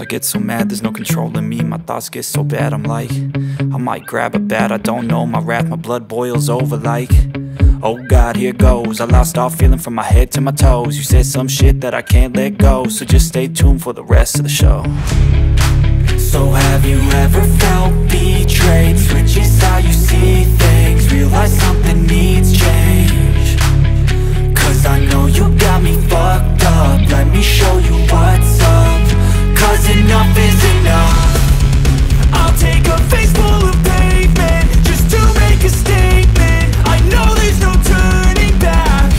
get so mad, there's no controlling me. My thoughts get so bad, I'm like, I might grab a bat, I don't know. My wrath, my blood boils over like, oh God, here goes. I lost all feeling from my head to my toes. You said some shit that I can't let go, so just stay tuned for the rest of the show. So have you ever felt betrayed? Switches how you see things, realize something needs change. Cause I know you got me fucked up, let me show you what's up. Cause enough is enough. I'll take a face full of pavement just to make a statement. I know there's no turning back.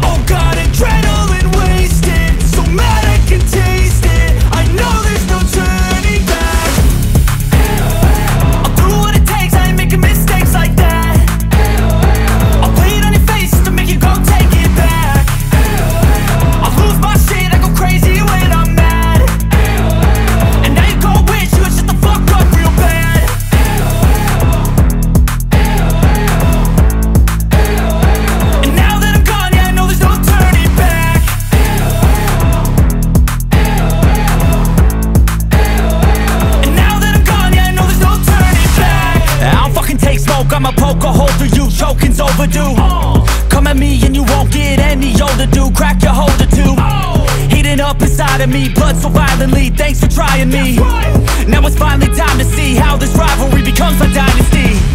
Oh God, adrenaline wasted, so mad I can taste it. I know there's no turning back. I'll do what it takes, I ain't making mistakes like that. I'll play it on your face to make you go take it back. I'll lose my shit, I go crazy when I'm mad. And now you go wish you would shut the fuck up real bad. And now that I'm gone, yeah, I know there's no turning back. And now that I'm gone, yeah, I know there's no turning back. I don't fucking take smoke, I'ma poke a hole through you, choking's overdue. Come at me and you won't get any older, dude. Crack your holder too. Heating up inside of me, blood so violently, thanks for trying me. Now it's finally time to see how this rivalry becomes a dynasty.